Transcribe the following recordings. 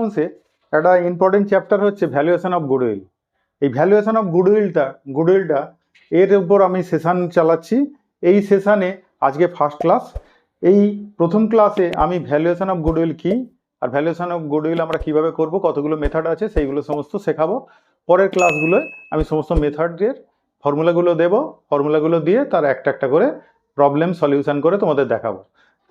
অ্যাকাউন্টসে একটা important chapter হচ্ছে valuation of goodwill. এই ভ্যালুয়েশন অফ গুডউইলটা এর উপর আমি সেশন চালাচ্ছি। এই সেশনে আজকে ফার্স্ট ক্লাস। এই প্রথম ক্লাসে আমি ভ্যালুয়েশন অফ গুডউইল কি আর ভ্যালুয়েশন অফ গুডউইল আমরা কিভাবে করব, কতগুলো মেথড আছে সেইগুলো সমস্ত শেখাবো। পরের ক্লাসগুলোয় আমি সমস্ত মেথডের ফর্মুলাগুলো দেব, ফর্মুলাগুলো দিয়ে তার একটা একটা করে প্রবলেম সলিউশন করে তোমাদের দেখাবো।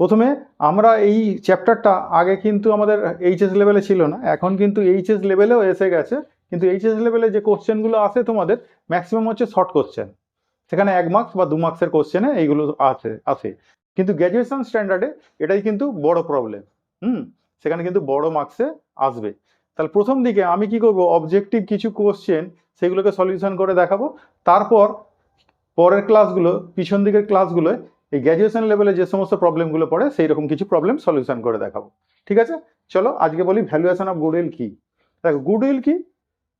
প্রথমে আমরা এই চ্যাপ্টারটা আগে কিন্তু আমাদের এইচএস লেভেলে ছিল না, এখন কিন্তু এইচএস লেভেলেও এসে গেছে। কিন্তু এইচএস লেভেলে যে কোশ্চেনগুলো আসে তোমাদের ম্যাক্সিমাম হচ্ছে শর্ট কোশ্চেন, সেখানে 1 মার্কস বা 2 মার্কসের কোশ্চেনে এইগুলো আসে। কিন্তু গ্র্যাজুয়েশন স্ট্যান্ডার্ডে এটাই কিন্তু বড় প্রবলেম। সেখানে কিন্তু বড় মার্কসে আসবে। তাহলে প্রথম দিকে আমি কি করব, অবজেক্টিভ কিছু কোশ্চেন সেগুলোকে সলিউশন করে দেখাবো। তারপর পরের ক্লাসগুলো, পিছন দিকের ক্লাসগুলোয় এই গ্র্যাজুয়েশন লেভেলে যে সমস্ত প্রবলেমগুলো পড়ে সেই রকম কিছু প্রবলেম সলিউশন করে দেখাবো। ঠিক আছে, চলো আজকে বলি ভ্যালুয়েশন অফ গুডউইল কি। দেখো গুডউইল কি,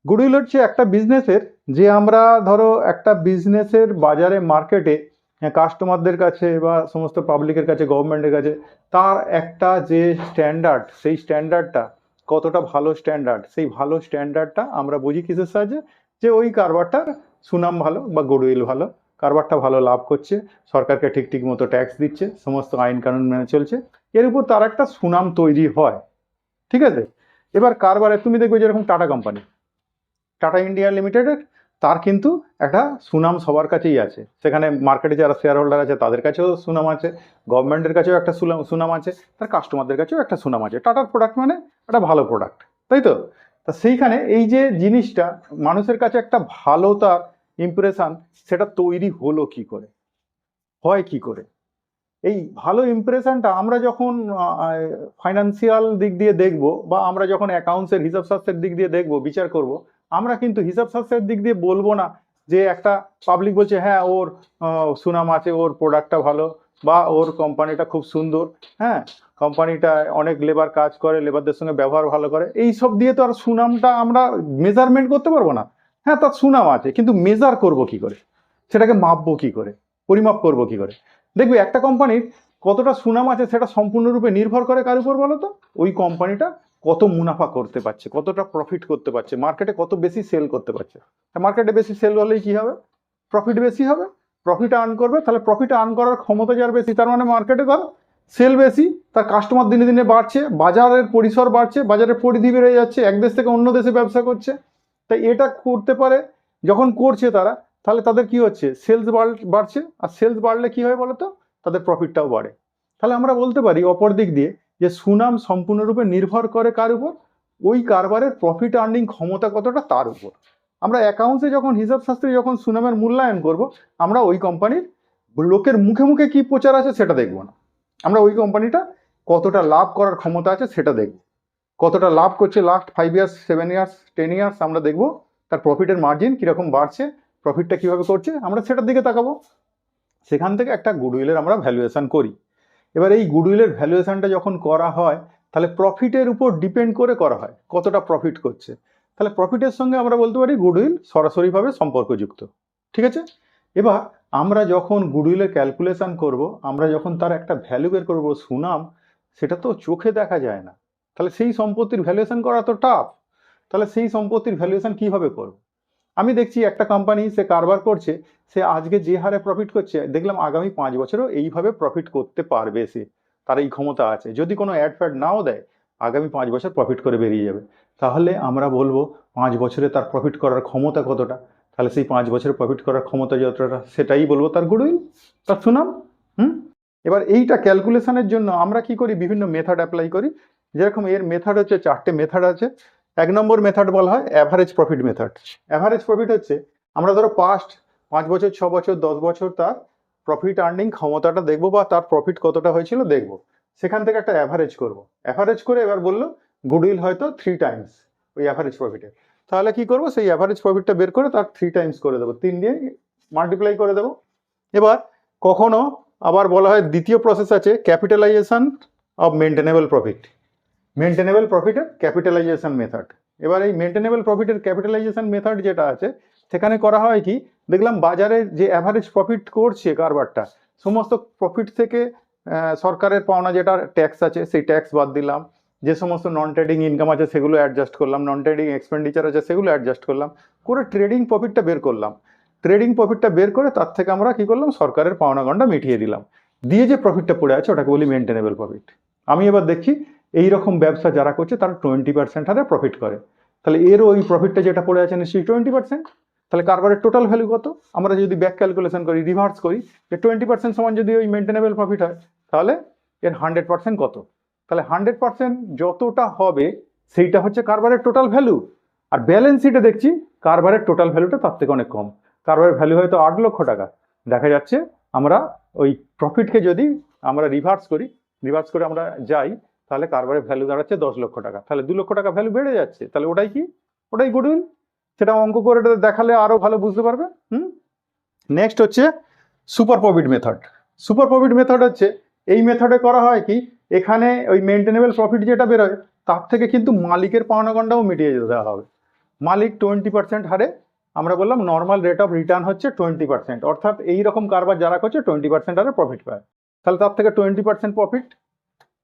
গুডউইল হচ্ছে একটা বিজনেসের, যে আমরা ধরো একটা বিজনেসের বাজারে মার্কেটে কাস্টমারদের কাছে বা সমস্ত পাবলিকের কাছে, গভর্নমেন্টের কাছে তার একটা যে স্ট্যান্ডার্ড, সেই স্ট্যান্ডার্ডটা কতটা ভালো স্ট্যান্ডার্ড, সেই ভালো স্ট্যান্ডার্ডটা আমরা বুঝি কিসের সাহায্যে, যে ওই কারবারটার সুনাম ভালো বা গুডউইল ভালো, কারবারটা ভালো লাভ করছে, সরকারকে ঠিক মতো ট্যাক্স দিচ্ছে, সমস্ত আইন কানুন মেনে চলছে, এর উপর তার একটা সুনাম তৈরি হয়। ঠিক আছে, এবার কারবারে তুমি দেখবে যেরকম টাটা কোম্পানি, টাটা ইন্ডিয়া লিমিটেডের তার কিন্তু একটা সুনাম সবার কাছেই আছে। সেখানে মার্কেটে যারা শেয়ার হোল্ডার আছে তাদের কাছেও সুনাম আছে, গভর্নমেন্টের কাছেও একটা সুনাম আছে, তার কাস্টমারদের কাছেও একটা সুনাম আছে। টাটার প্রোডাক্ট মানে একটা ভালো প্রোডাক্ট, তাই তো? তা সেইখানে এই যে জিনিসটা মানুষের কাছে একটা ভালো তার ইমপ্রেশন, সেটা তৈরি হলো কি করে, হয় কি করে? এই ভালো ইমপ্রেশনটা আমরা যখন ফাইন্যান্সিয়াল দিক দিয়ে দেখব, বা আমরা যখন অ্যাকাউন্টসের হিসাব শাস্ত্রের দিক দিয়ে দেখব, বিচার করব, আমরা কিন্তু হিসাব শাস্ত্রের দিক দিয়ে বলবো না যে একটা পাবলিক বলছে হ্যাঁ ওর সুনাম আছে, ওর প্রোডাক্টটা ভালো, বা ওর কোম্পানিটা খুব সুন্দর, হ্যাঁ কোম্পানিটা অনেক লেবার কাজ করে, লেবারদের সঙ্গে ব্যবহার ভালো করে, এই সব দিয়ে তো আর সুনামটা আমরা মেজারমেন্ট করতে পারবো না। হ্যাঁ তার সুনাম আছে, কিন্তু মেজার করব কি করে, সেটাকে মাপবো কি করে, পরিমাপ করব কি করে? দেখবি একটা কোম্পানির কতটা সুনাম আছে সেটা সম্পূর্ণরূপে নির্ভর করে কার উপর বলো তো? ওই কোম্পানিটা কত মুনাফা করতে পারছে, কতটা প্রফিট করতে পারছে, মার্কেটে কত বেশি সেল করতে পারছে। মার্কেটে বেশি সেল হলেই কি হবে, প্রফিট বেশি হবে, প্রফিট আর্ন করবে, তাহলে প্রফিট আর্ন করার ক্ষমতা যার বেশি, তার মানে মার্কেটে তার সেল বেশি, তার কাস্টমার দিনে দিনে বাড়ছে, বাজারের পরিসর বাড়ছে, বাজারের পরিধি বেড়ে যাচ্ছে, এক দেশ থেকে অন্য দেশে ব্যবসা করছে। তাই এটা করতে পারে, যখন করছে তারা, তাহলে তাদের কি হচ্ছে, সেলস বাড়ছে, আর সেলস বাড়লে কি হয় বলতো, তাদের প্রফিটটাও বাড়ে। তাহলে আমরা বলতে পারি অপর দিক দিয়ে যে সুনাম সম্পূর্ণরূপে নির্ভর করে কার উপর, ওই কারবারের প্রফিট আর্নিং ক্ষমতা কতটা তার উপর। আমরা অ্যাকাউন্টসে যখন হিসাব শাস্ত্রে যখন সুনামের মূল্যায়ন করব, আমরা ওই কোম্পানির লোকের মুখে মুখে কি প্রচার আছে সেটা দেখব না, আমরা ওই কোম্পানিটা কতটা লাভ করার ক্ষমতা আছে সেটা দেখব। কতটা লাভ করছে লাস্ট 5 ইয়ার্স, 7 ইয়ার্স, 10 ইয়ার্স, আমরা দেখব তার প্রফিটের মার্জিন কীরকম বাড়ছে, প্রফিটটা কীভাবে করছে, আমরা সেটার দিকে তাকাবো। সেখান থেকে একটা গুডউইলের আমরা ভ্যালুয়েশন করি। এবার এই গুডউইলের ভ্যালুয়েশনটা যখন করা হয়, তাহলে প্রফিটের উপর ডিপেন্ড করে করা হয়, কতটা প্রফিট করছে। তাহলে প্রফিটের সঙ্গে আমরা বলতে পারি গুডউইল সরাসরিভাবে সম্পর্কযুক্ত। ঠিক আছে, এবার আমরা যখন গুডউইলের ক্যালকুলেশন করব, আমরা যখন তার একটা ভ্যালু বের করবো, সুনাম, সেটা তো চোখে দেখা যায় না। তাহলে সেই সম্পত্তির ভ্যালুয়েশন করা তো টাফ। তাহলে সেই সম্পত্তির ভ্যালুয়েশন কিভাবে করব? আমি দেখছি একটা কোম্পানি সে কারবার করছে, সে আজকে যে হারে প্রফিট করছে, দেখলাম আগামী 5 বছরেও এইভাবে প্রফিট করতে পারবে সে, তার এই ক্ষমতা আছে। যদি কোনো অ্যাড ফ্যাড নাও দেয়, আগামী 5 বছর প্রফিট করে বেরিয়ে যাবে। তাহলে আমরা বলবো 5 বছরে তার প্রফিট করার ক্ষমতা কতটা, তাহলে সেই 5 বছরে প্রফিট করার ক্ষমতা যতটা, সেটাই বলবো তার গুডউইল, তার সুনাম। এবার এইটা ক্যালকুলেশনের জন্য আমরা কি করি, বিভিন্ন মেথড অ্যাপ্লাই করি। যেরকম এর মেথড হচ্ছে 4টে মেথড আছে। 1 নম্বর মেথড বলা হয় average profit method. Average profit হচ্ছে আমরা ধরো পাস্ট 5 বছর, 6 বছর, 10 বছর তার প্রফিট আর্নিং ক্ষমতাটা দেখবো, বা তার প্রফিট কতটা হয়েছিল দেখবো, সেখান থেকে একটা অ্যাভারেজ করব। অ্যাভারেজ করে এবার বললো গুডউইল হয়তো 3 টাইমস ওই অ্যাভারেজ প্রফিটের, তাহলে কি করবো, সেই অ্যাভারেজ প্রফিটটা বের করে তার 3 টাইমস করে দেবো, 3 দিয়ে মাল্টিপ্লাই করে দেবো। এবার কখনো আবার বলা হয় দ্বিতীয় প্রসেস আছে capitalisation of maintainable profit, maintainable প্রফিটের ক্যাপিটালাইজেশন মেথড। এবার এই মেনটেনেবল প্রফিটের ক্যাপিটালাইজেশন মেথড যেটা আছে, সেখানে করা হয় কি, দেখলাম বাজারে যে অ্যাভারেজ প্রফিট করছে কারবারটা, সমস্ত প্রফিট থেকে সরকারের পাওনা যেটা ট্যাক্স আছে সেই ট্যাক্স বাদ দিলাম, যে সমস্ত নন ট্রেডিং ইনকাম আছে সেগুলো অ্যাডজাস্ট করলাম, নন ট্রেডিং এক্সপেন্ডিচার আছে সেগুলো অ্যাডজাস্ট করলাম, করে ট্রেডিং প্রফিটটা বের করলাম। ট্রেডিং প্রফিটটা বের করে তার থেকে আমরা কি করলাম, সরকারের পাওনা গন্ডা মিটিয়ে দিলাম, দিয়ে যে প্রফিটটা পড়ে আছে ওটাকে বলি মেনটেনেবল প্রফিট। আমি এবার দেখি এই রকম ব্যবসা যারা করছে তারা 20% হারে প্রফিট করে, তাহলে এর ওই প্রফিটটা যেটা পড়ে আছে নিশ্চয়ই 20%। তাহলে কারবারের টোটাল ভ্যালু কত, আমরা যদি ব্যাক ক্যালকুলেশন করি, রিভার্স করি, যে 20% সমান যদি ওই মেনটেনেবল প্রফিট হয়, তাহলে এর 100% কত, তাহলে 100% যতটা হবে সেইটা হচ্ছে কারবারের টোটাল ভ্যালু। আর ব্যালেন্স শিটে দেখছি কারবারের টোটাল ভ্যালুটা তার থেকে অনেক কম, কারবারের ভ্যালু হয়তো 8 লক্ষ টাকা, দেখা যাচ্ছে আমরা ওই প্রফিটকে যদি আমরা রিভার্স করে আমরা যাই, তাহলে কারবারের ভ্যালু দাঁড়াচ্ছে 10 লক্ষ টাকা, তাহলে 2 লক্ষ টাকা ভ্যালু বেড়ে যাচ্ছে, তাহলে ওটাই কি, ওটাই গুডউইল। সেটা অঙ্ক করে দেখালে আরো ভালো বুঝতে পারবে। নেক্সট হচ্ছে super profit method. Super profit method হচ্ছে, এই মেথডে করা হয় কি, এখানে ওই মেনটেনেবল প্রফিট যেটা বেরোয় তার থেকে কিন্তু মালিকের পাওনা গন্ডাও মিটিয়ে দেওয়া হবে। মালিক 20% হারে, আমরা বললাম নর্মাল রেট অফ রিটার্ন হচ্ছে 20%, অর্থাৎ এই রকম কারবার যারা করছে 20% হারে প্রফিট পায়, তাহলে তার থেকে 20% প্রফিট,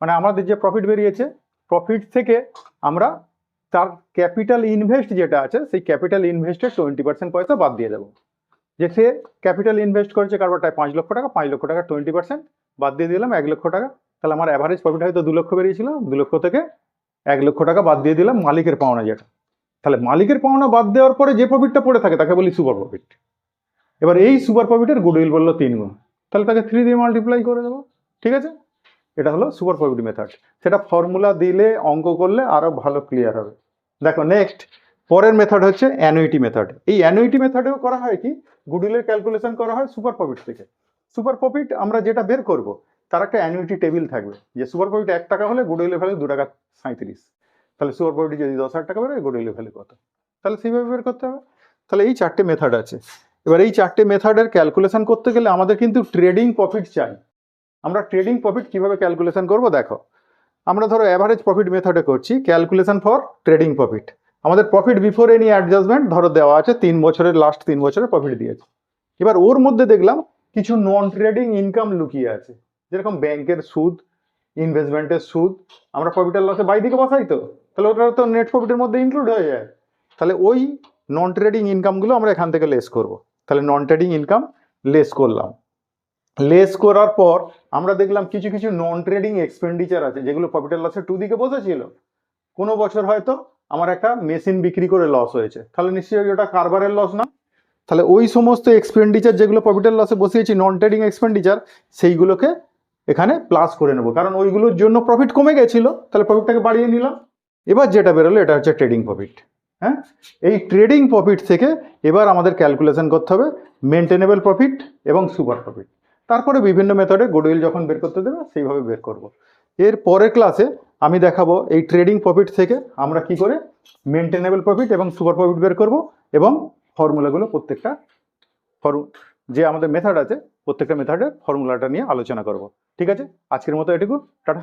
মানে আমাদের যে প্রফিট বেরিয়েছে, প্রফিট থেকে আমরা তার ক্যাপিটাল ইনভেস্ট যেটা আছে সেই ক্যাপিটাল ইনভেস্টের 20% পয়সা বাদ দিয়ে দেবো। যে সে ক্যাপিটাল ইনভেস্ট করেছে কারবারটায় 5 লক্ষ টাকা, 5 লক্ষ টাকা 20% বাদ দিয়ে দিলাম 1 লক্ষ টাকা, তাহলে আমার অ্যাভারেজ প্রফিট হয়তো 2 লক্ষ বেরিয়েছিল, 2 লক্ষ থেকে 1 লক্ষ টাকা বাদ দিয়ে দিলাম মালিকের পাওনা যেটা, তাহলে মালিকের পাওনা বাদ দেওয়ার পরে যে প্রফিটটা পড়ে থাকে তাকে বলি সুপার প্রফিট। এবার এই সুপার প্রফিটের গুডউইল বললো 3 গুণ, তাহলে তাকে 3 দিয়ে মাল্টিপ্লাই করে দেবো, ঠিক আছে। এটা হলো সুপার প্রফিট মেথড, সেটা ফর্মুলা দিলে অঙ্ক করলে আরো ভালো ক্লিয়ার হবে। দেখো নেক্সট পরের মেথড হচ্ছে অ্যানুইটি মেথড। এই অ্যানুইটি মেথডেও করা হয় কি, গুডউইলের ক্যালকুলেশন করা হয় সুপার প্রফিট থেকে। সুপার প্রফিট আমরা যেটা বের করব তার একটা অ্যানুইটি টেবিল থাকবে, যে সুপার প্রফিট 1 টাকা হলে গুডউইলের ভ্যালু 2 টাকা 37, তাহলে সুপার প্রফিট যদি 10,000 টাকা বেরোয় গুডউইলের ভ্যালু কত, তাহলে সেইভাবে বের করতে হবে। তাহলে এই 4টে মেথড আছে। এবার এই 4টে মেথডের ক্যালকুলেশন করতে গেলে আমাদের কিন্তু ট্রেডিং প্রফিট চাই। আমরা ট্রেডিং প্রফিট কিভাবে ক্যালকুলেশন করব দেখো, আমরা ধরো অ্যাভারেজ প্রফিট মেথডে করছি ক্যালকুলেশন ফর ট্রেডিং প্রফিট। আমাদের প্রফিট বিফোর এনি অ্যাডজাস্টমেন্ট ধরো দেওয়া আছে 3 বছরের, লাস্ট 3 বছরের প্রফিট দিয়েছে। এবার ওর মধ্যে দেখলাম কিছু নন ট্রেডিং ইনকাম লুকিয়ে আছে, যেরকম ব্যাংকের সুদ, ইনভেস্টমেন্টের সুদ, আমরা প্রফিট আর লসে বাই দিকে বসাই, তো তাহলে ওটা তো নেট প্রফিটের মধ্যে ইনক্লুড হয়ে যায়, তাহলে ওই নন ট্রেডিং ইনকামগুলো আমরা এখান থেকে লেস করব। তাহলে নন ট্রেডিং ইনকাম লেস করলাম, লেস করার পর আমরা দেখলাম কিছু কিছু নন ট্রেডিং এক্সপেন্ডিচার আছে যেগুলো প্রফিট আর লসের 2 দিকে বসেছিল। কোনো বছর হয়তো আমার একটা মেশিন বিক্রি করে লস হয়েছে, তাহলে নিশ্চয়ই ওটা কারবারের লস না, তাহলে ওই সমস্ত এক্সপেন্ডিচার যেগুলো প্রফিট আর লসে বসিয়েছি নন ট্রেডিং এক্সপেন্ডিচার, সেইগুলোকে এখানে প্লাস করে নেব, কারণ ওইগুলোর জন্য প্রফিট কমে গেছিল, তাহলে প্রফিটটাকে বাড়িয়ে নিলাম। এবার যেটা বেরোলো এটা হচ্ছে ট্রেডিং প্রফিট। হ্যাঁ, এই ট্রেডিং প্রফিট থেকে এবার আমাদের ক্যালকুলেশন করতে হবে মেনটেনেবল প্রফিট এবং সুপার প্রফিট। তারপরে বিভিন্ন মেথডে গুডউইল যখন বের করতে দেবে সেইভাবে বের করব। এর পরের ক্লাসে আমি দেখাবো এই ট্রেডিং প্রফিট থেকে আমরা কি করে মেনটেনেবল প্রফিট এবং সুপার প্রফিট বের করব, এবং ফর্মুলাগুলো প্রত্যেকটা যে আমাদের মেথড আছে প্রত্যেকটা মেথডের ফর্মুলাটা নিয়ে আলোচনা করব। ঠিক আছে, আজকের মতো এটুকু, টাটা।